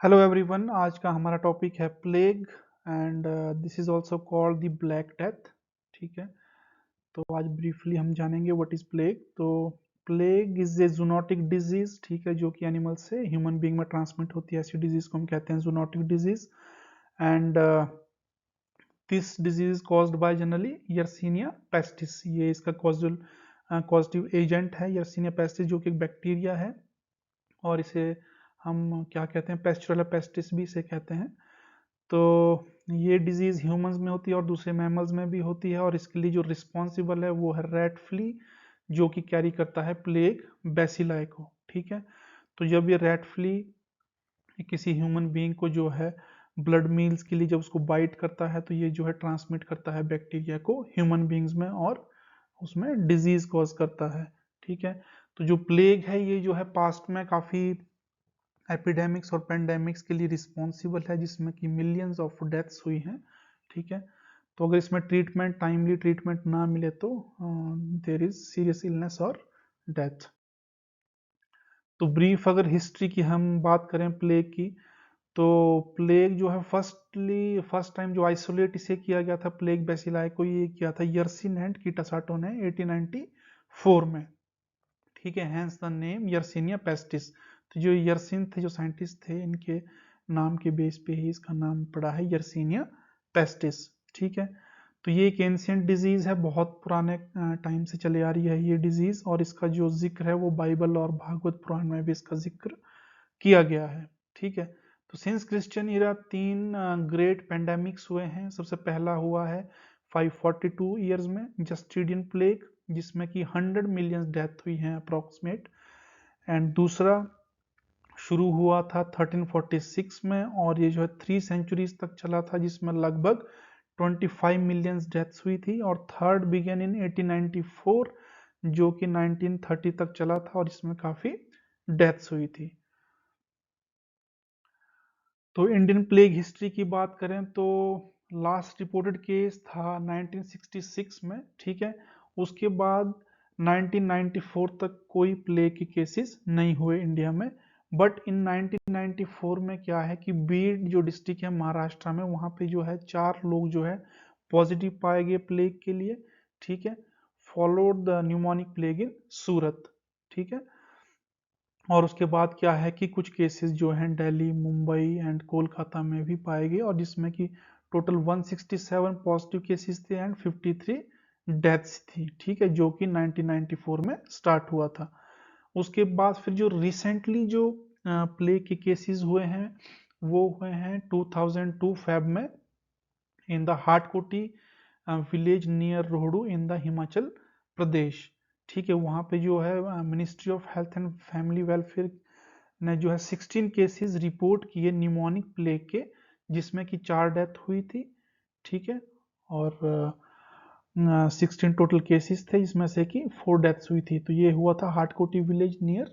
Hello everyone. आज का हमारा टॉपिक है plague and this is also called the black death. ठीक है, तो आज ब्रीफली हम जानेंगे व्हाट इज प्लेग। तो plague is a zoonotic disease, ठीक है, जो कि एनिमल से ह्यूमन बीइंग में ट्रांसमिट होती है। ऐसी डिजीज को हम कहते हैं zoonotic disease. And this disease caused by generally Yersinia pestis. ये इसका कॉजेटिव एजेंट है यर्सीनिया पेस्टिस, जो कि एक बैक्टीरिया है। और इसे हम क्या कहते हैं, पेस्चुरला पेस्टिस भी इसे कहते हैं। तो ये डिजीज ह्यूमंस में होती है और दूसरे मैमल्स में भी होती है। और इसके लिए जो रिस्पॉन्सिबल है वो है रेड फ्ली, जो कि कैरी करता है प्लेग बेसिलाई को। ठीक है, तो जब ये रेड फ्ली किसी ह्यूमन बीइंग को जो है ब्लड मील्स के लिए जब उसको बाइट करता है, तो ये जो है ट्रांसमिट करता है बैक्टीरिया को ह्यूमन बीइंग्स में और उसमें डिजीज कॉज करता है। ठीक है, तो जो प्लेग है ये जो है पास्ट में काफ़ी एपिडेमिक्स और पेंडेमिक्स के लिए रिस्पॉन्सिबल है, जिसमें कि मिलियंस ऑफ डेथ्स हुई हैं। ठीक है, तो अगर इसमें टाइमली ट्रीटमेंट ना मिले तो देर इज सीरियस इलनेस और डेथ। तो ब्रीफ अगर हिस्ट्री की हम बात करें प्लेग की, तो प्लेग जो है फर्स्ट टाइम जो आइसोलेट इसे किया गया था प्लेग बेसिलाई को, ये किया था यर्सिन एंड कीटासाटो ने 1894 में। ठीक है, hence the name Yersinia pestis. तो जो यर्सिन थे, जो साइंटिस्ट थे, इनके नाम के बेस पे ही इसका नाम पड़ा है यर्सिनिया पेस्टिस। ठीक है, तो ये एक एंशियंट डिजीज है, बहुत पुराने टाइम से चले आ रही है ये डिजीज। और इसका जो जिक्र है वो बाइबल और भागवत पुराण में भी इसका जिक्र किया गया है। ठीक है, तो सिंस क्रिश्चियन इरा तीन ग्रेट पेंडेमिक्स हुए हैं। सबसे पहला हुआ है 542 ईयर्स में जस्टिडियन प्लेग, जिसमें कि 100 मिलियन डेथ हुई हैं अप्रोक्सीमेट। एंड दूसरा शुरू हुआ था 1346 में, और ये जो है 3 सेंचुरीज तक चला था, जिसमें लगभग 25 मिलियन डेथ्स हुई थी। और थर्ड बिगेन इन 1894, जो कि 1930 तक चला था और इसमें काफ़ी डेथ्स हुई थी। तो इंडियन प्लेग हिस्ट्री की बात करें तो लास्ट रिपोर्टेड केस था 1966 में। ठीक है, उसके बाद 1994 तक कोई प्लेग के केसेस नहीं हुए इंडिया में। बट इन 1994 में क्या है कि बीड जो डिस्ट्रिक्ट है महाराष्ट्र में, वहाँ पे जो है 4 लोग जो है पॉजिटिव पाए गए प्लेग के लिए। ठीक है, फॉलोड द न्यूमोनिक प्लेग इन सूरत। ठीक है, और उसके बाद क्या है कि कुछ केसेस जो हैं दिल्ली, मुंबई एंड कोलकाता में भी पाए गए, और जिसमें कि टोटल 167 पॉजिटिव केसेस थे एंड 53 डेथ्स थी। ठीक है, जो कि 1994 में स्टार्ट हुआ था। उसके बाद फिर जो रिसेंटली जो प्लेग के केसेस हुए हैं वो हुए हैं 2002 फेब में in the Hatkoti village near Rohru in the Himachal Pradesh. ठीक है, वहाँ पे जो है ministry of health and family welfare ने जो है 16 केसेस रिपोर्ट किए निमोनिक प्लेग के, जिसमें कि 4 डेथ हुई थी। ठीक है, और 16 टोटल केसेस थे, जिसमें से कि 4 डेथ्स हुई थी। तो ये हुआ था Hatkoti village near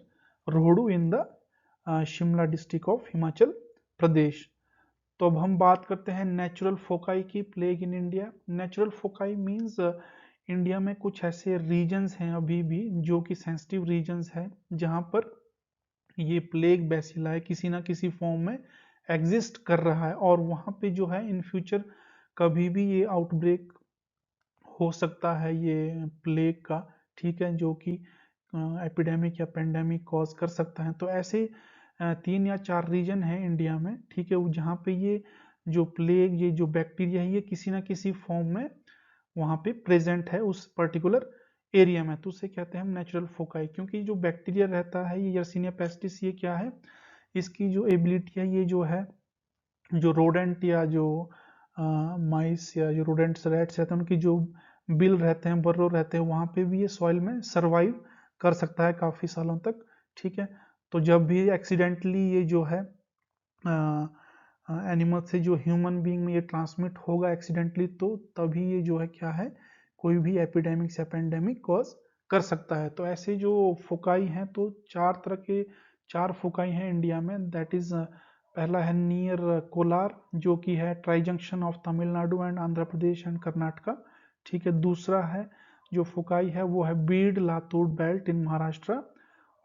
Rohru in the Shimla district of Himachal Pradesh. तो अब हम बात करते हैं नेचुरल फोकाई की plague in India. Natural foci means India में कुछ ऐसे रीजन्स हैं अभी भी जो कि सेंसिटिव रीजन्स हैं, जहां पर ये प्लेग बैसिलाई किसी ना किसी फॉर्म में एग्जिस्ट कर रहा है, और वहाँ पे जो है इन फ्यूचर कभी भी ये आउटब्रेक हो सकता है ये प्लेग का। ठीक है, जो कि एपिडेमिक या पेंडेमिक कॉज कर सकता है। तो ऐसे 3 या 4 रीजन हैं इंडिया में, ठीक है, जहाँ पे ये जो प्लेग, ये जो बैक्टीरिया है, ये किसी ना किसी फॉर्म में वहाँ पे प्रेजेंट है उस पर्टिकुलर एरिया में। तो उसे कहते हैं हम नेचुरल फोकाई। क्योंकि जो बैक्टीरिया रहता है ये यर्सीनिया पेस्टिस, ये क्या है, इसकी जो एबिलिटी है, ये जो है जो रोडेंट या जो माइस या जो रोडेंट्स रैट्स रहते हैं, उनकी जो बिल रहते हैं, बर्रो रहते हैं, वहाँ पे भी ये सॉइल में सरवाइव कर सकता है काफ़ी सालों तक। ठीक है, तो जब भी एक्सीडेंटली ये जो है एनिमल से जो ह्यूमन बीइंग में ये ट्रांसमिट होगा एक्सीडेंटली, तो तभी ये जो है क्या है, कोई भी एपिडेमिक्स या पेंडेमिक कॉज कर सकता है। तो ऐसे जो फोकाई हैं, तो 4 फोकाई हैं इंडिया में। दैट इज पहला है नियर कोलार, जो कि है tri junction of Tamil Nadu and Andhra Pradesh and Karnataka. ठीक है, दूसरा है जो फोकाई है वो है बीड लातूर बेल्ट इन महाराष्ट्र,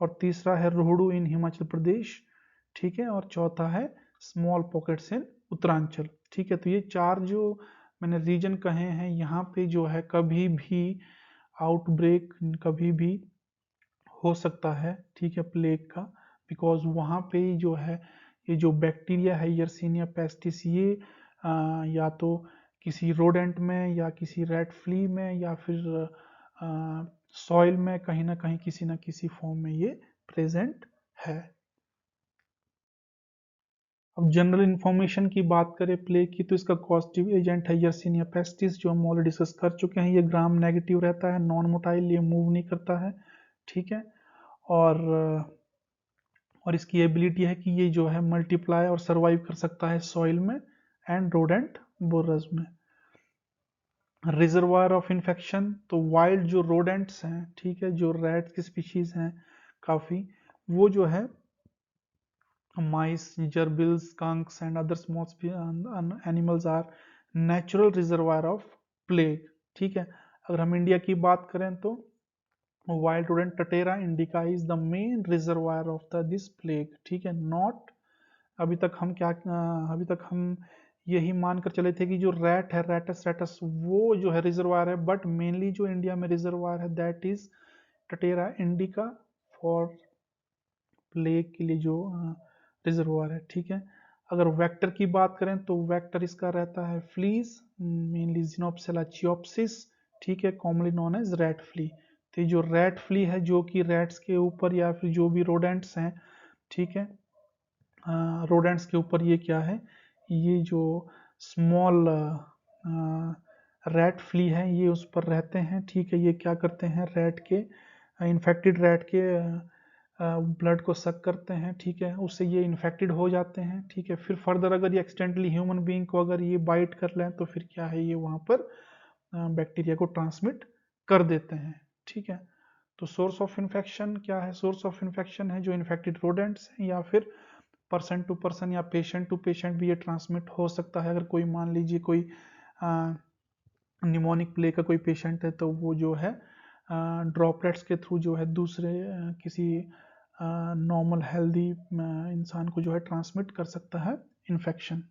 और तीसरा है रोहडू इन हिमाचल प्रदेश। ठीक है, और चौथा है स्मॉल पॉकेट्स इन उत्तरांचल। ठीक है, तो ये 4 जो मैंने रीजन कहे हैं, यहाँ पे जो है कभी भी आउटब्रेक कभी भी हो सकता है, ठीक है, प्लेग का, बिकॉज वहाँ पे जो है ये जो बैक्टीरिया है यर्सीनिया पेस्टिस, ये या तो किसी रोडेंट में या किसी रेड फ्ली में या फिर सॉइल में कहीं ना कहीं किसी ना किसी फॉर्म में ये प्रेजेंट है। अब जनरल इंफॉर्मेशन की बात करें प्लेग की, तो इसका कॉजेटिव एजेंट है यर्सीनिया पेस्टिस, जो हम ऑलरेडी डिस्कस कर चुके हैं। ये ग्राम नेगेटिव रहता है, नॉन मोटाइल, ये मूव नहीं करता है, ठीक है। और इसकी एबिलिटी है कि ये जो है मल्टीप्लाई और सरवाइव कर सकता है सॉइल में एंड रोडेंट बोरस में। रिजर्वायर ऑफ इन्फेक्शन, तो वाइल्ड जो रोडेंट्स हैं, ठीक है, जो रैट्स की स्पीशीज हैं काफ़ी, वो जो है mice, gerbils, skunks and other small animals are natural reservoir of plague। ठीक है, अगर हम इंडिया की बात करें तो wild rodent Tatera indica is the main reservoir of the this plague. ठीक है, नॉट अभी तक हम यही मानकर चले थे कि जो रैट है, रैटस रैटस, वो जो है रिजर्वायर है, बट मेनली जो इंडिया में रिजर्वायर है that is Tatera indica for plague के लिए जो रिजर्वायर है। ठीक है, अगर वेक्टर की बात करें तो वेक्टर इसका रहता है फ्लीज, मेनली जिनोप्सिला चियोप्सिस, ठीक है, commonly known as rat flea. तो ये जो रैट फ्ली है जो कि रैट्स के ऊपर या फिर जो भी रोडेंट्स हैं, ठीक है, रोडेंट्स के ऊपर ये क्या है, ये जो स्मॉल रैट फ्ली है ये उस पर रहते हैं। ठीक है, ये क्या करते हैं, रैट के इन्फेक्टेड रैट के ब्लड को सक करते हैं, ठीक है, उससे ये इन्फेक्टेड हो जाते हैं। ठीक है, फिर फर्दर अगर ये एक्सटेंटली ह्यूमन बीइंग को अगर ये बाइट कर लें तो फिर क्या है, ये वहाँ पर बैक्टीरिया को ट्रांसमिट कर देते हैं। ठीक है, तो सोर्स ऑफ इन्फेक्शन क्या है, सोर्स ऑफ इन्फेक्शन है जो इन्फेक्टेड रोडेंट्स हैं, या फिर पर्सन टू पर्सन या पेशेंट टू पेशेंट भी ये ट्रांसमिट हो सकता है। अगर कोई मान लीजिए कोई निमोनिक प्लेग का कोई पेशेंट है तो वो जो है ड्रॉपलेट्स के थ्रू जो है दूसरे किसी नॉर्मल हेल्दी इंसान को जो है ट्रांसमिट कर सकता है इन्फेक्शन।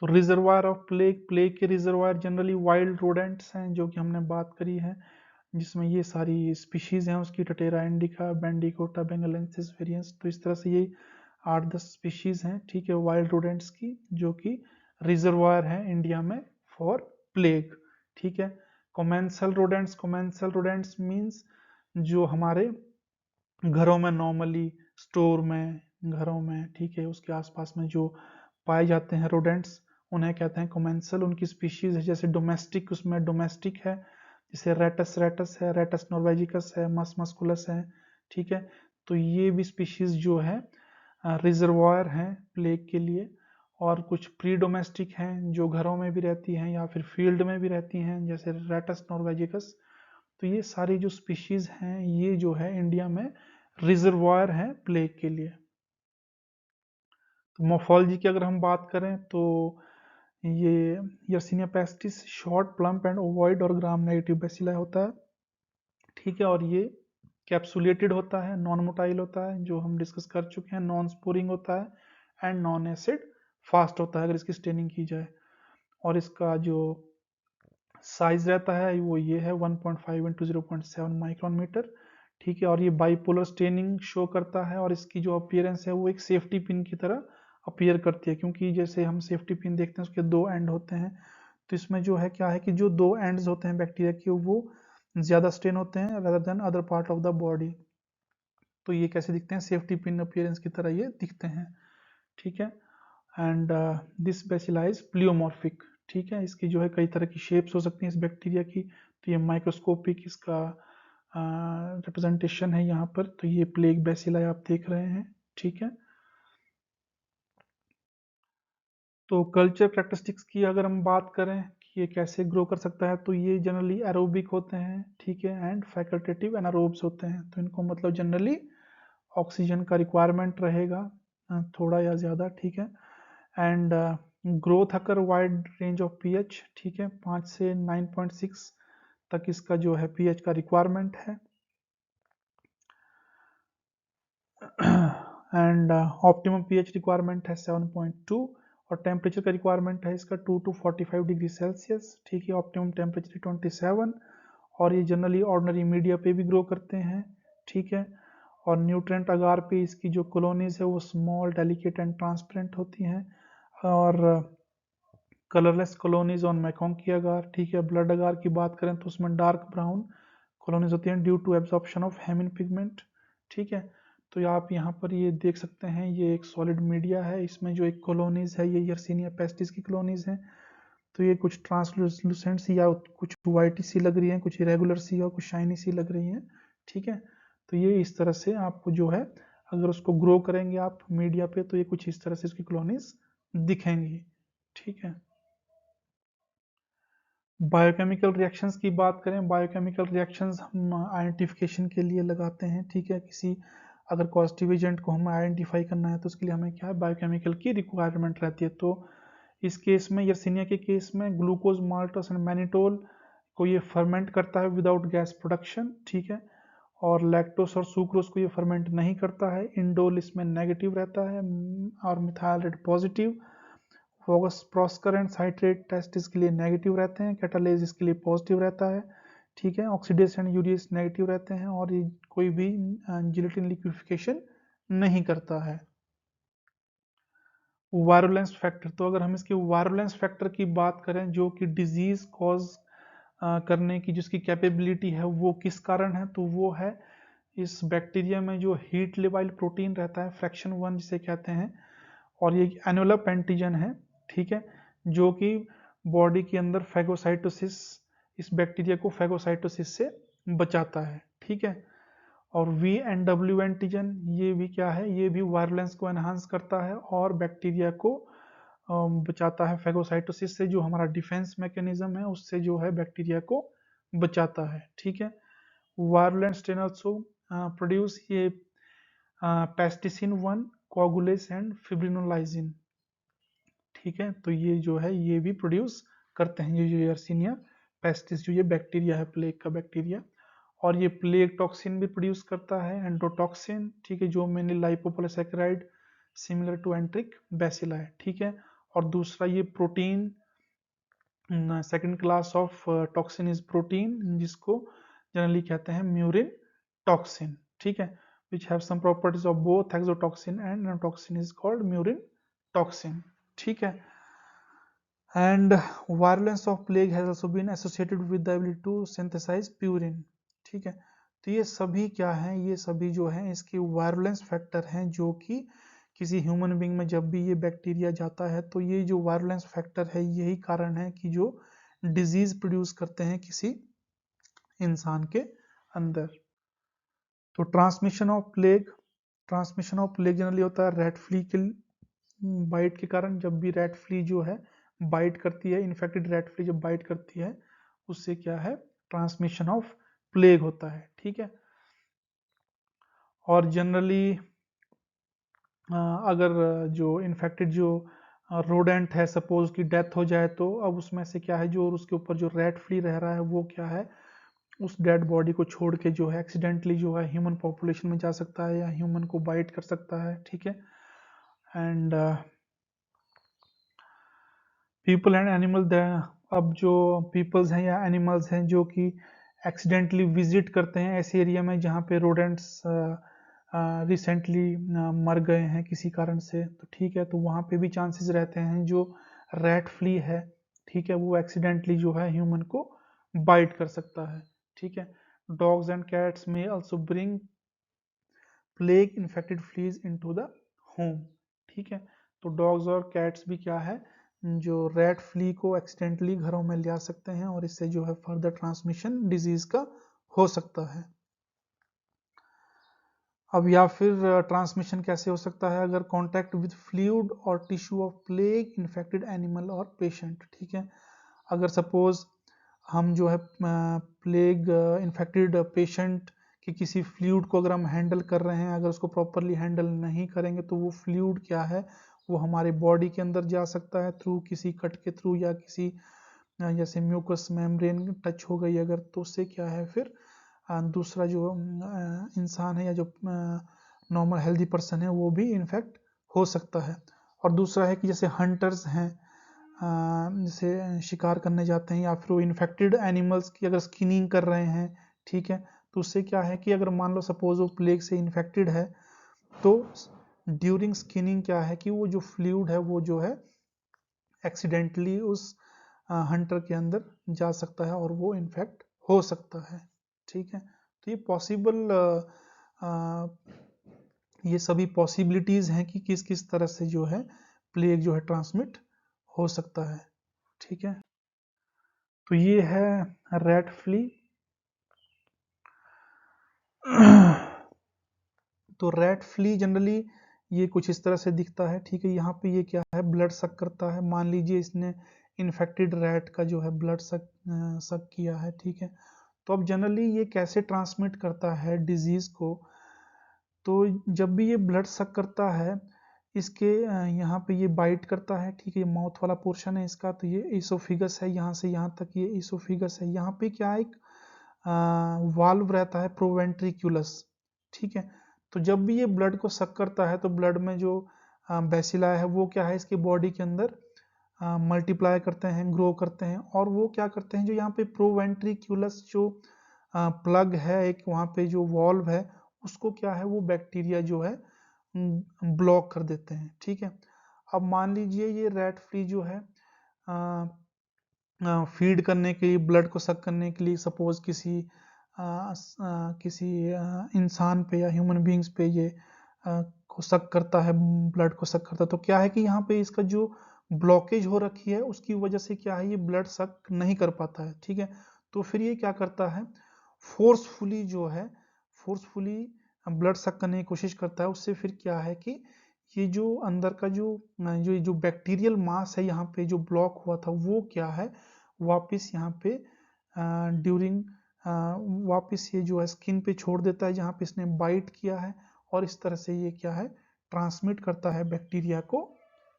तो रिजर्वायर ऑफ प्लेग, प्लेग के रिजर्वायर जनरली वाइल्ड रोडेंट्स हैं जो कि हमने बात करी है, जिसमें ये सारी स्पीशीज हैं उसकी, टटेरा इंडिका, बैंडिकोटा, बेंगलेंसिस वेरिएंस। तो इस तरह से ये 8-10 स्पीशीज हैं, ठीक है, वाइल्ड रोडेंट्स की, जो कि रिजर्वायर है इंडिया में फॉर प्लेग। ठीक है, कोमेंसल रोडेंट्स, कोमेंसल रोडेंट्स मीन्स जो हमारे घरों में नॉर्मली, स्टोर में, घरों में, ठीक है, उसके आसपास में जो पाए जाते हैं रोडेंट्स, उन्हें कहते हैं कोमेंसल। उनकी स्पीशीज है जैसे डोमेस्टिक, उसमें डोमेस्टिक है, जैसे रेटस रेटस है, रेटस नॉर्वेजिकस है, मस मस्कुलस है। ठीक है, तो ये भी स्पीशीज जो है रिजर्वायर हैं प्लेग के लिए। और कुछ प्री डोमेस्टिक हैं जो घरों में भी रहती हैं या फिर फील्ड में भी रहती हैं, जैसे रेटस नॉर्वेजिकस। तो ये सारी जो स्पीशीज हैं ये जो है इंडिया में रिजर्वायर है प्लेग के लिए। तो मोफोलॉजी की अगर हम बात करें तो ये Yersinia pestis short, plump and ovoid और ग्राम नेगेटिव बेसिला होता है। ठीक है, और ये कैप्सुलेटेड होता है, नॉन मोटाइल होता है, जो हम डिस्कस कर चुके हैं, नॉन स्पोरिंग होता है एंड नॉन एसिड फास्ट होता है अगर इसकी स्टेनिंग की जाए। और इसका जो साइज रहता है वो ये है 1.5 इंटू 0.7 माइक्रोन मीटर। ठीक है, और ये बाइपोलर स्टेनिंग शो करता है, और इसकी जो अपीयरेंस है वो एक सेफ्टी पिन की तरह अपीयर करती है, क्योंकि जैसे हम सेफ्टी पिन देखते हैं उसके 2 एंड होते हैं। तो इसमें जो है क्या है कि जो 2 एंड्स होते हैं बैक्टीरिया के वो ज़्यादा स्टेन होते हैं rather than other part of the body. तो ये कैसे दिखते हैं, सेफ्टी पिन अपीयरेंस की तरह ये दिखते हैं। ठीक है, एंड दिस बेसिला इज प्लियोमॉर्फिक। ठीक है, इसकी जो है कई तरह की शेप्स हो सकती हैं इस बैक्टीरिया की। तो ये माइक्रोस्कोपिक इसका रिप्रेजेंटेशन है यहाँ पर। तो ये प्लेग बेसिला आप देख रहे हैं। ठीक है, तो कल्चर कैरेक्टरिस्टिक्स की अगर हम बात करें कि ये कैसे ग्रो कर सकता है, तो ये जनरली एरोबिक होते हैं, ठीक है, एंड फैकल्टेटिव एनारोब्स होते हैं। तो इनको मतलब जनरली ऑक्सीजन का रिक्वायरमेंट रहेगा थोड़ा या ज़्यादा। ठीक है, and growth occur wide range of pH. ठीक है, 5 से 9.6 तक इसका जो है पीएच का रिक्वायरमेंट है। एंड ऑप्टिमम पीएच रिक्वायरमेंट है 7.2 और टेम्परेचर का रिक्वायरमेंट है इसका 2 to 45 डिग्री सेल्सियस, ठीक है। ऑप्टिमम टेम्परेचर 27 और ये जनरली ऑर्डिनरी मीडिया पे भी ग्रो करते हैं, ठीक है। और न्यूट्रेंट अगार पे इसकी जो कॉलोनीज है वो स्मॉल, डेलिकेट एंड ट्रांसपेरेंट होती हैं और कलरलेस कॉलोनीज ऑन मैकोंकी अगार, ठीक है। ब्लड अगार की बात करें तो उसमें डार्क ब्राउन कॉलोनीज होती हैं due to absorption of haemin pigment, ठीक है। तो आप यहाँ पर ये देख सकते हैं, ये एक सॉलिड मीडिया है, इसमें जो एक कॉलोनीज है ये यर्सीनिया पेस्टिस की कॉलोनीज हैं। तो ये कुछ ट्रांसलूसेंट सी या कुछ वाइट सी लग रही है, कुछ इरेगुलर सी और कुछ शाइनी सी लग रही हैं, ठीक है। तो ये इस तरह से आपको जो है, अगर उसको ग्रो करेंगे आप मीडिया पे तो ये कुछ इस तरह से इसकी कॉलोनीज दिखेंगी, ठीक है। बायोकेमिकल रिएक्शंस की बात करें, बायोकेमिकल रिएक्शंस हम आइडेंटिफिकेशन के लिए लगाते हैं, ठीक है। किसी अगर पॉजिटिव एजेंट को हमें आइडेंटिफाई करना है तो उसके लिए हमें क्या है, बायोकेमिकल की रिक्वायरमेंट रहती है। तो इस केस में यर्सीनिया के केस में ग्लूकोज, माल्टोस एंड मैनिटोल को ये फर्मेंट करता है विदाउट गैस प्रोडक्शन, ठीक है। और लैक्टोस और सुक्रोज को ये फर्मेंट नहीं करता है। इंडोल इसमें नेगेटिव रहता है और मिथाइल रेड पॉजिटिव। फोगस प्रॉस्कर एंड साइट्रेट टेस्ट इसके लिए नेगेटिव रहते हैं। कैटालेज इसके लिए पॉजिटिव रहता है, ठीक है। ऑक्सीडेस एंड यूरियस नेगेटिव रहते हैं और ये कोई भी जिलेटिन लिक्विफिकेशन नहीं करता है। वायरुलेंस फैक्टर, तो अगर हम इसके वायरुलेंस फैक्टर की बात करें जो कि डिजीज कॉज करने की जिसकी कैपेबिलिटी है वो किस कारण है, तो वो है इस बैक्टीरिया में जो हीट लेबाइल प्रोटीन रहता है फ्रैक्शन 1 जिसे कहते हैं, और ये एनुलप एंटीजन है, ठीक है, जो कि बॉडी के अंदर फैगोसाइटोसिस, इस बैक्टीरिया को फैगोसाइटोसिस से बचाता है, ठीक है। और वी एन डब्ल्यू एंटीजन ये भी क्या है, ये भी वायरुलेंस को एनहांस करता है और बैक्टीरिया को बचाता है फैगोसाइटोसिस से, जो हमारा डिफेंस मैकेनिज्म है उससे जो है बैक्टीरिया को बचाता है, ठीक है। वायरुलेंट स्ट्रेन ऑल्सो प्रोड्यूस ये पेस्टिसिन 1, कोगुलेस एंड फिब्रिनोलाइजिन, ठीक है। तो ये जो है ये भी प्रोड्यूस करते हैं, ये जो यर्सीनिया पेस्टिस जो ये बैक्टीरिया है, प्लेग का बैक्टीरिया, और ये प्लेग टॉक्सिन भी प्रोड्यूस करता है, एंडोटॉक्सिन, ठीक है, जो मेनली लाइपोपोलिसैकेराइड सिमिलर टू एंट्रिक बैसिला है, ठीक है। और दूसरा ये protein, second class of toxin is protein जिसको जनरली कहते हैं म्यूरिन टॉक्सिन, ठीक है, which have some properties of both exotoxin and neurotoxin is called murin toxin, ठीक है। and virulence of plague has also been associated with the ability to synthesize purine, ठीक है। तो ये सभी क्या हैं, ये सभी जो हैं इसके वायरुलेंस फैक्टर हैं जो कि किसी ह्यूमन बींग में जब भी ये बैक्टीरिया जाता है तो ये जो वायरुलेंस फैक्टर है यही कारण है कि जो डिजीज प्रोड्यूस करते हैं किसी इंसान के अंदर। तो ट्रांसमिशन ऑफ प्लेग जनरली होता है रेड फ्ली के बाइट के कारण। जब भी रेड फ्ली जो है बाइट करती है, इन्फेक्टेड रेड फ्ली जब बाइट करती है उससे क्या है, ट्रांसमिशन ऑफ प्लेग होता है, ठीक है। और जनरली अगर जो इन्फेक्टेड जो रोडेंट है सपोज की डेथ हो जाए तो अब उसमें से क्या है, जो उसके ऊपर जो रेड फ्ली रह रहा है वो क्या है, उस डेड बॉडी को छोड़ के जो है एक्सीडेंटली जो है ह्यूमन पॉपुलेशन में जा सकता है या ह्यूमन को बाइट कर सकता है, ठीक है। एंड पीपल एंड एनिमल, अब जो पीपल्स हैं या एनिमल्स हैं जो कि एक्सीडेंटली विजिट करते हैं ऐसे एरिया में जहाँ पे रोडेंट्स रिसेंटली मर गए हैं किसी कारण से, तो ठीक है, तो वहाँ पे भी चांसेस रहते हैं जो रैट फ्ली है, ठीक है, वो एक्सीडेंटली जो है ह्यूमन को बाइट कर सकता है, ठीक है। डॉग्स एंड कैट्स में also bring plague infected fleas into the home, ठीक है। तो डॉग्स और कैट्स भी क्या है, जो रेड फ्ली को एक्सीडेंटली घरों में ले आ सकते हैं और इससे जो है फर्दर ट्रांसमिशन डिजीज का हो सकता है। अब या फिर ट्रांसमिशन कैसे हो सकता है, अगर कांटेक्ट विद फ्लूइड और tissue of plague infected animal और पेशेंट, ठीक है। अगर सपोज हम जो है प्लेग इन्फेक्टेड पेशेंट कि किसी फ्लूइड को अगर हम हैंडल कर रहे हैं, अगर उसको प्रॉपरली हैंडल नहीं करेंगे तो वो फ्लूइड क्या है, वो हमारे बॉडी के अंदर जा सकता है थ्रू किसी कट के थ्रू या किसी जैसे म्यूकस मेम्ब्रेन टच हो गई अगर, तो उससे क्या है फिर दूसरा जो इंसान है या जो नॉर्मल हेल्दी पर्सन है वो भी इन्फेक्ट हो सकता है। और दूसरा है कि जैसे हंटर्स हैं, जैसे शिकार करने जाते हैं या फिर वो इन्फेक्टेड एनिमल्स की अगर स्किनिंग कर रहे हैं, ठीक है, तो उससे क्या है कि अगर मान लो सपोज वो प्लेग से इन्फेक्टेड है तो ड्यूरिंग स्किनिंग क्या है कि वो जो फ्लूइड है वो जो है एक्सीडेंटली उस हंटर के अंदर जा सकता है और वो इन्फेक्ट हो सकता है, ठीक है। तो ये पॉसिबल, ये सभी पॉसिबिलिटीज हैं कि किस किस तरह से जो है प्लेग जो है ट्रांसमिट हो सकता है, ठीक है। तो ये है रैट फ्ली। तो रैट फ्ली जनरली ये कुछ इस तरह से दिखता है, ठीक है। यहाँ पे ये क्या है, ब्लड सक करता है। मान लीजिए इसने इन्फेक्टेड रैट का जो है ब्लड सक किया है, ठीक है। तो अब जनरली ये कैसे ट्रांसमिट करता है डिजीज को, तो जब भी ये ब्लड सक करता है इसके यहाँ पे ये बाइट करता है, ठीक है, ये माउथ वाला पोर्शन है इसका, तो ये इसोफिगस है, यहाँ से यहाँ तक ये इसोफिगस है। यहाँ पे क्या एक वाल्व रहता है प्रोवेंट्रिक्यूलस, ठीक है। तो जब भी ये ब्लड को सक करता है तो ब्लड में जो बेसिला है वो क्या है इसके बॉडी के अंदर मल्टीप्लाई करते हैं, ग्रो करते हैं, और वो क्या करते हैं जो यहाँ पे प्रोवेंट्रिक्यूलस जो प्लग है एक वहाँ पे जो वॉल्व है उसको क्या है वो बैक्टीरिया जो है ब्लॉक कर देते हैं, ठीक है। अब मान लीजिए ये रैट फ्ली जो है फीड करने के लिए, ब्लड को सक करने के लिए सपोज किसी इंसान पे या ह्यूमन बींग्स पे ये को सक करता है, ब्लड को सक करता है, तो क्या है कि यहाँ पे इसका जो ब्लॉकेज हो रखी है उसकी वजह से क्या है ये ब्लड सक नहीं कर पाता है, ठीक है। तो फिर ये क्या करता है, फोर्सफुली जो है फोर्सफुली ब्लड सक करने की कोशिश करता है। उससे फिर क्या है कि ये जो अंदर का जो बैक्टीरियल मास है यहाँ पे जो ब्लॉक हुआ था वो क्या है वापस यहाँ पे ड्यूरिंग वापस ये जो है स्किन पे छोड़ देता है जहाँ पे इसने बाइट किया है, और इस तरह से ये क्या है ट्रांसमिट करता है बैक्टीरिया को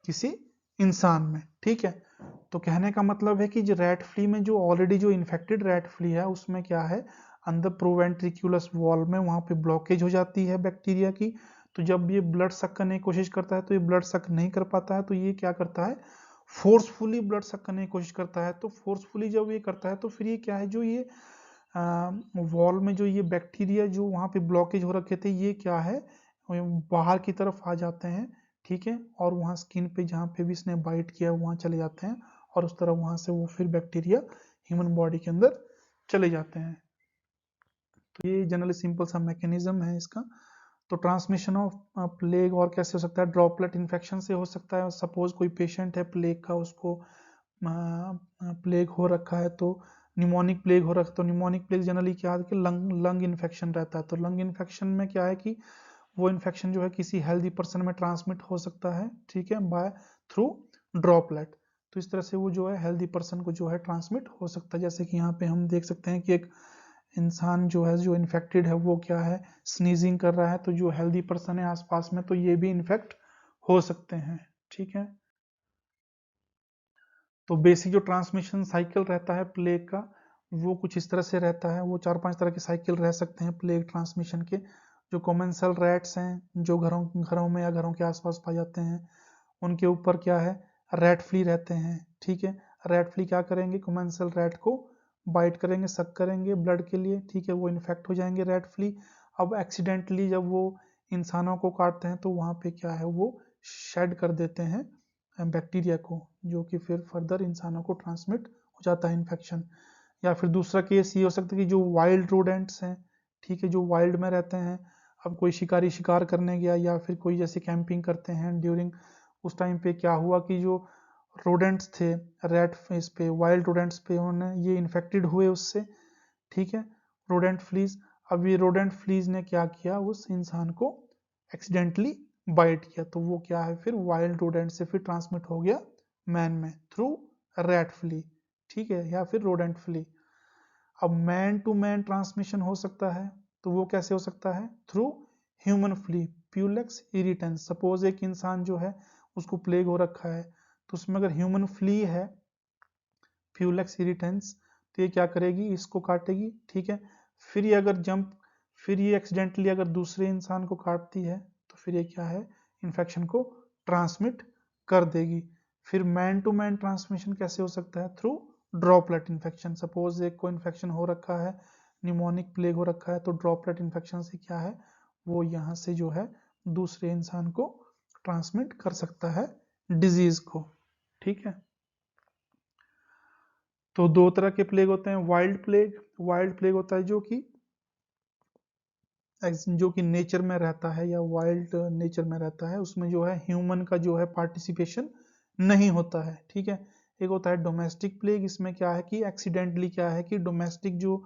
किसी इंसान में, ठीक है। तो कहने का मतलब है कि जो रैट फ्ली में जो ऑलरेडी जो इन्फेक्टेड रैट फ्ली है उसमें क्या है अंदर प्रोवेंट्रिक्यूलस वॉल में वहां पे ब्लॉकेज हो जाती है बैक्टीरिया की। तो जब ये ब्लड सक करने की कोशिश करता है तो ये ब्लड सक नहीं कर पाता है, तो ये क्या करता है फोर्सफुली ब्लड सक करने की कोशिश करता है। तो फोर्सफुली जब ये करता है तो फिर ये क्या है जो ये वॉल में जो ये बैक्टीरिया जो वहाँ पे ब्लॉकेज हो रखे थे ये क्या है बाहर की तरफ आ जाते हैं, ठीक है, और वहाँ स्किन पे जहाँ पे भी इसने बाइट किया वहाँ चले जाते हैं और उस तरह वहाँ से वो फिर बैक्टीरिया ह्यूमन बॉडी के अंदर चले जाते हैं। तो ये जनरली सिंपल सा मैकेनिज्म है इसका। तो ट्रांसमिशन ऑफ प्लेग और कैसे हो सकता है, ड्रॉपलेट इन्फेक्शन से हो सकता है। सपोज कोई पेशेंट है प्लेग का, उसको प्लेग हो रखा है, तो निमोनिक प्लेग हो रखा है, तो निमोनिक प्लेग जनरली क्या है कि लंग लंग इन्फेक्शन रहता है। तो लंग इन्फेक्शन में क्या है कि वो इन्फेक्शन जो है किसी हेल्दी पर्सन में ट्रांसमिट हो सकता है, ठीक है, बाय थ्रू ड्रॉपलेट। तो इस तरह से वो जो है हेल्दी पर्सन को जो है ट्रांसमिट हो सकता है। जैसे कि यहाँ पे हम देख सकते हैं कि एक इंसान जो है जो इन्फेक्टेड है वो क्या है स्नीजिंग कर रहा है, तो जो हेल्दी पर्सन है आसपास में तो ये भी इन्फेक्ट हो सकते हैं, ठीक है। तो बेसिक जो ट्रांसमिशन साइकिल रहता है प्लेग का वो कुछ इस तरह से रहता है। वो 4-5 तरह के साइकिल रह सकते हैं प्लेग ट्रांसमिशन के। जो कॉमन सेल रैट्स हैं जो घरों घरों में या घरों के आसपास पाए जाते हैं उनके ऊपर क्या है रैट फ्ली रहते हैं, ठीक है। रैट फ्ली क्या करेंगे कॉमन सेल रैट को बाइट करेंगे, सक करेंगे ब्लड के लिए, ठीक है, वो इन्फेक्ट हो जाएंगे रैट फ्ली। अब एक्सीडेंटली जब वो इंसानों को काटते हैं तो वहाँ पे क्या है वो शेड कर देते हैं बैक्टीरिया को, जो कि फिर फर्दर इंसानों को ट्रांसमिट हो जाता है इन्फेक्शन। या फिर दूसरा केस ये हो सकता है कि जो वाइल्ड रोडेंट्स हैं, ठीक है, जो वाइल्ड में रहते हैं, अब कोई शिकारी शिकार करने गया या फिर कोई जैसे कैंपिंग करते हैं ड्यूरिंग, उस टाइम पे क्या हुआ कि जो रोडेंट्स थे रेड फेस पे वाइल्ड रोडेंट्स पे उन्होंने ये इन्फेक्टेड हुए उससे, ठीक है, रोडेंट फ्लीज। अब ये रोडेंट फ्लीज ने क्या किया उस इंसान को एक्सीडेंटली बाइट किया, तो वो क्या है फिर वाइल्ड रोडेंट से फिर ट्रांसमिट हो गया मैन में थ्रू रैट फ्ली, ठीक है, या फिर रोडेंट फ्ली। अब मैन टू मैन ट्रांसमिशन हो सकता है, तो वो कैसे हो सकता है थ्रू ह्यूमन फ्ली प्यूलेक्स इरिटेंस। सपोज एक इंसान जो है उसको प्लेग हो रखा है, तो उसमें अगर ह्यूमन फ्ली है फ्यूलेक्स इरिटेंस, तो ये क्या करेगी इसको काटेगी, ठीक है। फिर ये अगर जंप फिर ये एक्सीडेंटली अगर दूसरे इंसान को काटती है तो फिर ये क्या है, इन्फेक्शन को ट्रांसमिट कर देगी। फिर मैन टू मैन ट्रांसमिशन कैसे हो सकता है, थ्रू ड्रॉपलेट इन्फेक्शन। सपोज एक को इन्फेक्शन हो रखा है, निमोनिक प्लेग हो रखा है, तो ड्रॉपलेट इन्फेक्शन से क्या है, वो यहाँ से जो है दूसरे इंसान को ट्रांसमिट कर सकता है डिजीज को। ठीक है, तो दो तरह के प्लेग होते हैं। वाइल्ड प्लेग होता है जो कि नेचर में रहता है या वाइल्ड नेचर में रहता है, उसमें जो है ह्यूमन का जो है पार्टिसिपेशन नहीं होता है। ठीक है, एक होता है डोमेस्टिक प्लेग, इसमें क्या है कि एक्सीडेंटली क्या है कि डोमेस्टिक जो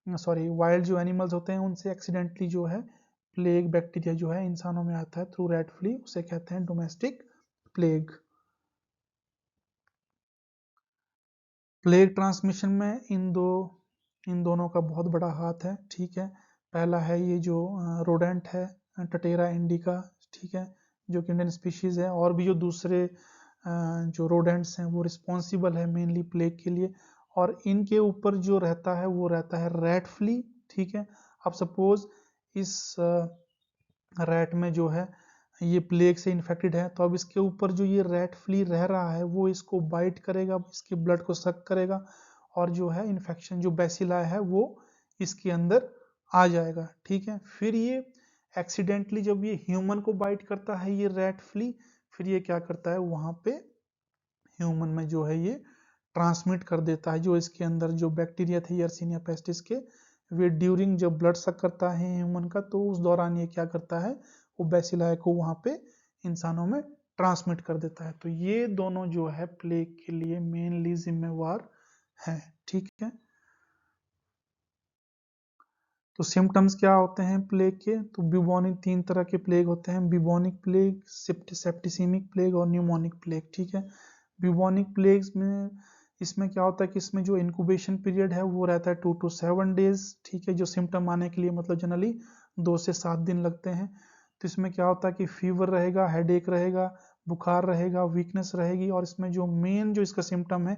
वाइल्ड जो एनिमल्स होते हैं उनसे एक्सीडेंटली जो है प्लेग बैक्टीरिया जो है इंसानों में आता है थ्रू रैट फ्ली, उसे कहते हैं डोमेस्टिक प्लेग। प्लेग ट्रांसमिशन में इन दोनों का बहुत बड़ा हाथ है। ठीक है, पहला है ये जो रोडेंट है, टटेरा इंडिका, ठीक है, जो कि इंडियन स्पीशीज है, और भी जो दूसरे जो रोडेंट्स हैं वो रिस्पॉन्सिबल है मेनली प्लेग के लिए, और इनके ऊपर जो रहता है वो रहता है रैट फ्ली। ठीक है, अब सपोज इस रैट में जो है ये प्लेग से इन्फेक्टेड है, तो अब इसके ऊपर जो ये रैट फ्ली रह रहा है वो इसको बाइट करेगा, इसके ब्लड को सक करेगा, और जो है इन्फेक्शन जो बैसिला है वो इसके अंदर आ जाएगा। ठीक है, फिर ये एक्सीडेंटली जब ये ह्यूमन को बाइट करता है ये रैट फ्ली, फिर ये क्या करता है वहां पे ह्यूमन में जो है ये ट्रांसमिट कर देता है जो इसके अंदर जो बैक्टीरिया थे यर्सीनिया पेस्टिस के, वे ड्यूरिंग जब ब्लड सक करता है ह्यूमन का तो उस दौरान ये क्या करता है, वो बैसिलाई को वहां पे इंसानों में ट्रांसमिट कर देता है। तो ये दोनों जो है प्लेग के लिए मेनली जिम्मेवार है। ठीक है, तो सिम्टम्स क्या होते हैं प्लेग के, तो ब्यूबोनिक, तीन तरह के प्लेग होते हैं, ब्यूबोनिक प्लेग, सेप्टिसिमिक प्लेग और न्यूमोनिक प्लेग। ठीक है, ब्यूबोनिक प्लेग्स में इसमें क्या होता है कि इसमें जो इंक्यूबेशन पीरियड है वो रहता है 2 to 7 days। ठीक है, जो सिम्टम आने के लिए मतलब जनरली 2 से 7 दिन लगते हैं। तो इसमें क्या होता है कि फीवर रहेगा, हेडेक रहेगा, बुखार रहेगा, वीकनेस रहेगी, और इसमें जो मेन जो इसका सिम्टम है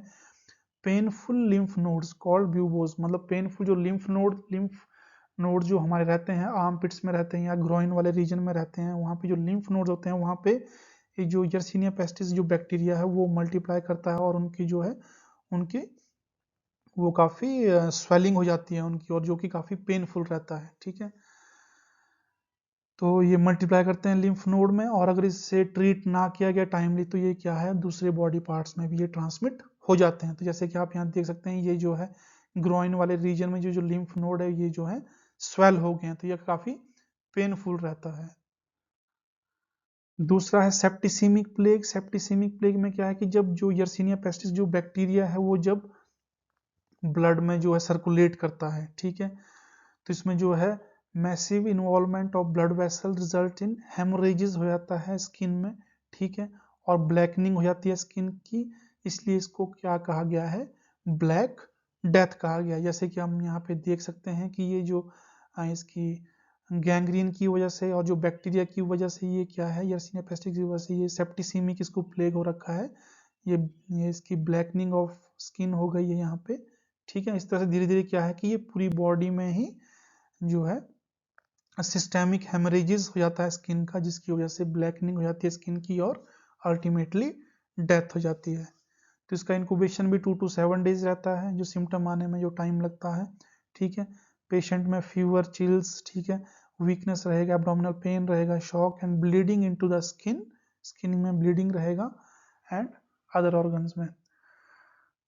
पेनफुल लिम्फ नोड्स कॉल्ड ब्यूबोज, मतलब पेनफुल जो लिम्फ नोड जो हमारे रहते हैं आर्म पिट्स में रहते हैं या ग्रोइन वाले रीजन में रहते हैं, वहाँ पे जो लिम्फ नोड्स होते हैं वहाँ पे ये जो यर्सीनिया पेस्टिस जो बैक्टीरिया है वो मल्टीप्लाई करता है, और उनकी जो है उनकी वो काफ़ी स्वेलिंग हो जाती है उनकी, और जो कि काफ़ी पेनफुल रहता है। ठीक है, तो ये मल्टीप्लाई करते हैं लिम्फ नोड में, और अगर इससे ट्रीट ना किया गया टाइमली तो ये क्या है दूसरे बॉडी पार्ट्स में भी ये ट्रांसमिट हो जाते हैं। तो जैसे कि आप यहाँ देख सकते हैं ये जो है ग्रोइन वाले रीजन में जो लिम्फ नोड है ये जो है स्वेल हो गए हैं, तो ये काफ़ी पेनफुल रहता है। दूसरा है सेप्टिसिमिक प्लेग। सेप्टिसिमिक प्लेग में क्या है कि जब जो यर्सीनिया पेस्टिस जो बैक्टीरिया है वो जब ब्लड में जो है सर्कुलेट करता है, ठीक है, तो इसमें जो है massive involvement of blood vessel result in haemorrhages हो जाता है स्किन में। ठीक है, और ब्लैकनिंग हो जाती है स्किन की, इसलिए इसको क्या कहा गया है, ब्लैक डेथ कहा गया। जैसे कि हम यहाँ पे देख सकते हैं कि ये जो इसकी गैंग्रीन की वजह से और जो बैक्टीरिया की वजह से ये क्या है यर्सीनिया पेस्टिस की वजह से ये सेप्टिसिमिक इसको प्लेग हो रखा है, ये ये इसकी ब्लैकनिंग ऑफ स्किन हो गई है यहाँ पे। ठीक है, इस तरह से धीरे धीरे क्या है कि ये पूरी बॉडी में ही जो है सिस्टेमिक हेमरेजेस हो जाता है स्किन का, जिसकी वजह से ब्लैकनिंग हो जाती है स्किन की और अल्टीमेटली डेथ हो जाती है। तो इसका इंक्यूबेशन भी 2 to 7 days रहता है, जो सिम्टम आने में जो टाइम लगता है। ठीक है, पेशेंट में फीवर, चिल्स, ठीक है, वीकनेस रहेगा, एब्डोमिनल पेन रहेगा, shock and bleeding into the skin, skin में ब्लीडिंग रहेगा एंड अदर ऑर्गन्स में।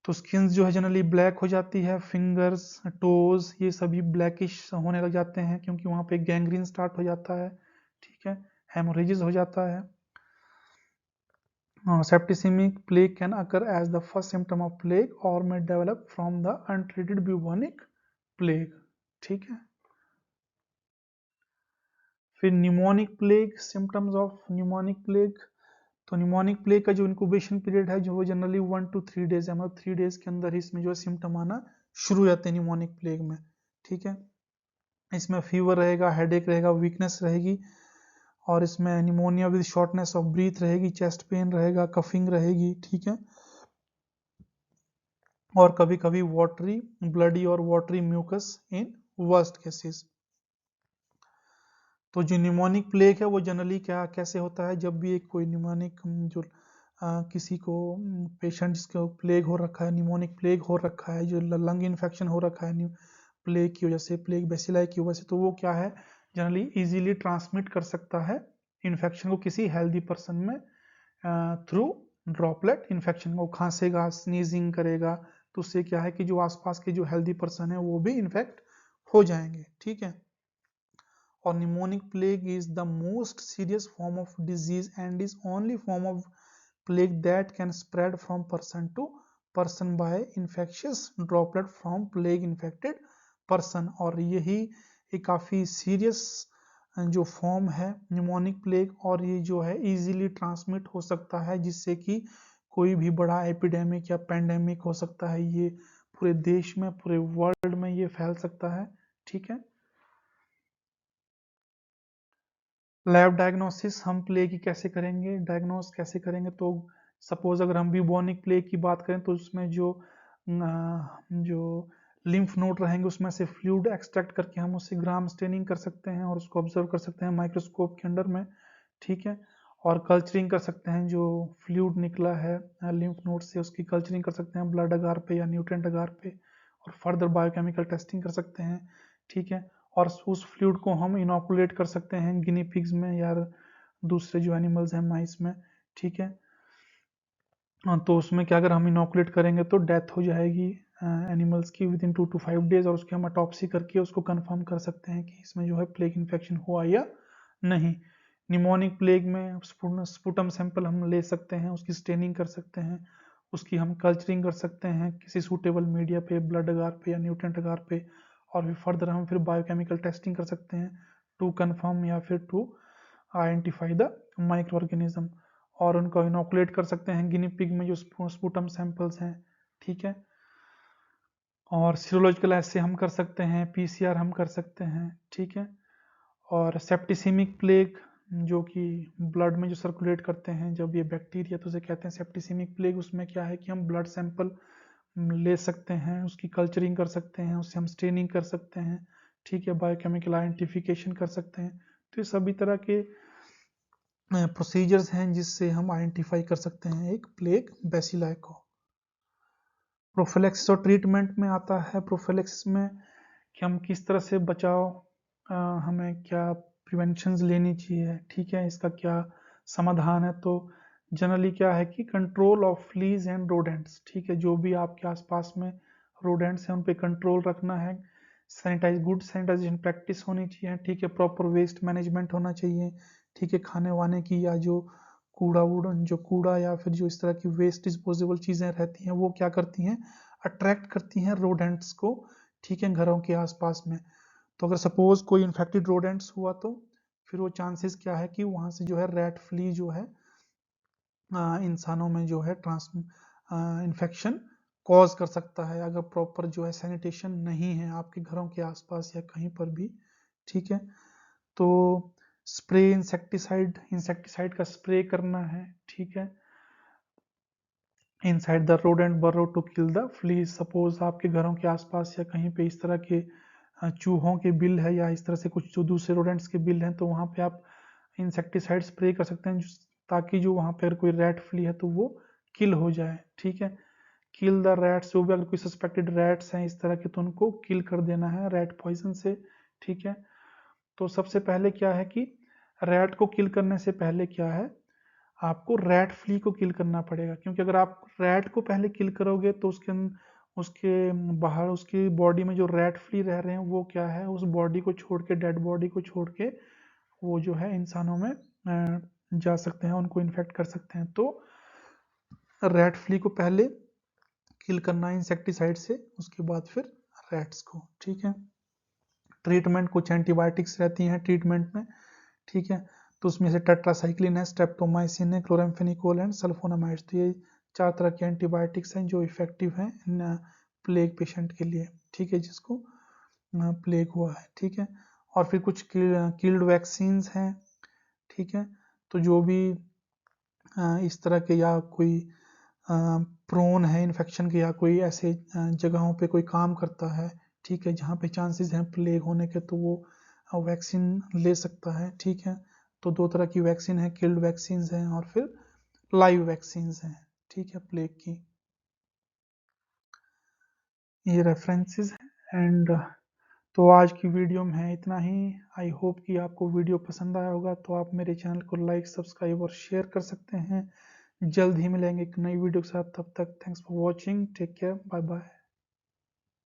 तो स्किन जो है जनरली ब्लैक हो जाती है, फिंगर्स, टोज ये सभी ब्लैकिश होने लग जाते हैं क्योंकि वहाँ पे गैंग्रीन स्टार्ट हो जाता है। ठीक है, हेमोरेजेस हो जाता है। Septicemic plague can occur as the first symptom of plague or may develop from the untreated bubonic plague। ठीक है, फिर pneumonic plague, symptoms of pneumonic plague. तो न्यूमोनिक प्लेग का जो इंक्यूबेशन पीरियड है जो वो जनरली 1 to 3 days है, मतलब 3 days के अंदर ही इसमें जो है सिम्टम आना शुरू हो जाते हैं न्यूमोनिक प्लेग में। ठीक है, इसमें फीवर रहेगा, हेडेक रहेगा, वीकनेस रहेगी, और इसमें pneumonia with shortness of breath रहेगी, चेस्ट पेन रहेगा, कफिंग रहेगी। ठीक है, और कभी कभी वाटरी ब्लडी और watery mucus in worst cases. तो जो न्यूमोनिक प्लेग है वो जनरली क्या कैसे होता है, जब भी एक कोई न्यूमोनिक जो किसी को पेशेंट जिसको प्लेग हो रखा है, न्यूमोनिक प्लेग हो रखा है, जो लंग इन्फेक्शन हो रखा है प्लेग की वजह से, प्लेग बेसिलाई की वजह से, तो वो क्या है जनरली इजीली ट्रांसमिट कर सकता है इन्फेक्शन को किसी हेल्दी पर्सन में थ्रू ड्रॉपलेट इन्फेक्शन। को खांसेगा, स्नीजिंग करेगा, तो उससे क्या है कि जो आसपास के जो हेल्दी पर्सन है वो भी इन्फेक्ट हो जाएंगे, ठीक है। और pneumonic plague is the most serious form of disease and is only form of plague that can spread from person to person by infectious droplet from plague infected person। और यही एक काफ़ी सीरियस जो फॉर्म है pneumonic plague, और ये जो है इजीली ट्रांसमिट हो सकता है, जिससे कि कोई भी बड़ा एपिडेमिक या पेंडेमिक हो सकता है, ये पूरे देश में, पूरे वर्ल्ड में ये फैल सकता है, ठीक है। लैब डायग्नोसिस हम प्लेग की कैसे करेंगे, डायग्नोस कैसे करेंगे, तो सपोज अगर हम ब्यूबोनिक प्लेग की बात करें तो उसमें जो लिम्फ नोड रहेंगे उसमें से फ्लूइड एक्सट्रैक्ट करके हम उससे ग्राम स्टेनिंग कर सकते हैं और उसको ऑब्जर्व कर सकते हैं माइक्रोस्कोप के अंडर में, ठीक है। और कल्चरिंग कर सकते हैं, जो फ्लूइड निकला है लिम्फ नोड से उसकी कल्चरिंग कर सकते हैं ब्लड अगार पे या न्यूट्रेंट अगार पे, और फर्दर बायोकेमिकल टेस्टिंग कर सकते हैं, ठीक है। और उस फ्लूइड को हम इनोकुलेट कर सकते हैं गिनी पिग्स में या दूसरे जो एनिमल्स हैं माइस में, ठीक है। तो उसमें क्या अगर हम इनोकुलेट करेंगे तो डेथ हो जाएगी एनिमल्स की विद इन 2 to 5 days, और उसकी हम ऑटोप्सी करके उसको कंफर्म कर सकते हैं कि इसमें जो है प्लेग इन्फेक्शन हुआ या नहीं। निमोनिक प्लेग में स्पुटम सैंपल हम ले सकते हैं, उसकी स्टेनिंग कर सकते हैं, उसकी हम कल्चरिंग कर सकते हैं किसी सूटेबल मीडिया पे, ब्लड अगार पे या न्यूट्रेंट अगार पे, और फिर फर्दर हम फिर बायोकेमिकल टेस्टिंग कर सकते हैं टू कंफर्म या फिर to identify the microorganism, और उनको इनोकुलेट कर सकते हैं गिनी पिग में जो स्पुटम सैंपल्स हैं, ठीक है। और सीरोलॉजिकल ऐसे हम कर सकते हैं, पीसीआर हम कर सकते हैं, ठीक है। और सेप्टिसिमिक प्लेग जो कि ब्लड में जो सर्कुलेट करते हैं जब ये बैक्टीरिया, तो उसे कहते हैं सेप्टिसिमिक प्लेग। उसमें क्या है कि हम ब्लड सैंपल ले सकते हैं, उसकी कल्चरिंग कर सकते हैं, उससे हम स्टेनिंग कर सकते हैं, ठीक है, बायोकेमिकल आइडेंटिफिकेशन कर सकते हैं। तो ये सभी तरह के प्रोसीजर्स हैं जिससे हम आइडेंटिफाई कर सकते हैं एक प्लेग बेसिलाई को। प्रोफिलैक्सिस और ट्रीटमेंट में आता है प्रोफिलैक्सिस में कि हम किस तरह से बचाव, हमें क्या प्रिवेंशंस लेनी चाहिए, ठीक है, इसका क्या समाधान है। तो जनरली क्या है कि control of fleas and rodents, ठीक है, जो भी आपके आसपास में रोडेंट्स हैं उन पे कंट्रोल रखना है, गुड सैनिटाइजेशन प्रैक्टिस होनी चाहिए, ठीक है, प्रॉपर वेस्ट मैनेजमेंट होना चाहिए, ठीक है, खाने वाने की या जो कूड़ा या फिर जो इस तरह की वेस्ट डिस्पोजेबल चीज़ें रहती हैं वो क्या करती हैं, अट्रैक्ट करती हैं रोडेंट्स को, ठीक है, घरों के आसपास में। तो अगर सपोज कोई इन्फेक्टेड रोडेंट्स हुआ तो फिर वो चांसेस क्या है कि वहाँ से जो है रेट फ्ली जो है इंसानों में जो है इन्फेक्शन कॉज कर सकता है, अगर प्रॉपर जो है सैनिटेशन नहीं है आपके घरों के आसपास या कहीं पर भी, ठीक है। तो स्प्रे इंसेक्टिसाइड का स्प्रे करना है, ठीक है, inside the rodent burrow to kill the flea. Suppose आपके घरों के आसपास या कहीं पे इस तरह के चूहों के बिल है या इस तरह से कुछ जो दूसरे रोडेंट्स के बिल हैं, तो वहाँ पे आप इंसेक्टिसाइड स्प्रे कर सकते हैं ताकि जो वहाँ पे अगर कोई रैट फ्ली है तो वो किल हो जाए, ठीक है। किल द रैट्स, जो भी अगर कोई सस्पेक्टेड रैट्स हैं इस तरह के तो उनको किल कर देना है रैट पॉइजन से, ठीक है। तो सबसे पहले क्या है कि रैट को किल करने से पहले क्या है, आपको रैट फ्ली को किल करना पड़ेगा, क्योंकि अगर आप रैट को पहले किल करोगे तो उसके बाहर उसकी बॉडी में जो रैट फ्ली रह रहे हैं वो क्या है, उस बॉडी को छोड़ के, डेड बॉडी को छोड़ के वो जो है इंसानों में जा सकते हैं, उनको इन्फेक्ट कर सकते हैं। तो रैट फ्ली को पहले किल करना है इंसेक्टिसाइड से, उसके बाद फिर रैट्स को, ठीक है। ट्रीटमेंट कुछ एंटीबायोटिक्स रहती हैं ट्रीटमेंट में, ठीक है। तो उसमें से टेट्रासाइक्लिन है, स्ट्रेप्टोमाइसिन है, क्लोराम्फेनिकोल है, सल्फोनामाइड्स। तो ये 4 तरह के एंटीबायोटिक्स हैं जो इफेक्टिव हैं इन प्लेग पेशेंट के लिए, ठीक है, जिसको प्लेग हुआ है, ठीक है। और फिर कुछ किल्ड वैक्सीन्स हैं, ठीक है। तो जो भी इस तरह के या कोई प्रोन है इन्फेक्शन के या कोई ऐसे जगहों पे कोई काम करता है, ठीक है, जहाँ पे चांसेस हैं प्लेग होने के, तो वो वैक्सीन ले सकता है। ठीक है, तो दो तरह की वैक्सीन है, किल्ड वैक्सीन हैं और फिर लाइव वैक्सीन हैं। ठीक है, प्लेग की ये रेफरेंसेस हैं। एंड तो आज की वीडियो में है इतना ही। आई होप कि आपको वीडियो पसंद आया होगा, तो आप मेरे चैनल को लाइक, सब्सक्राइब और शेयर कर सकते हैं। जल्द ही मिलेंगे एक नई वीडियो के साथ, तब तक thanks for watching, take care, bye bye.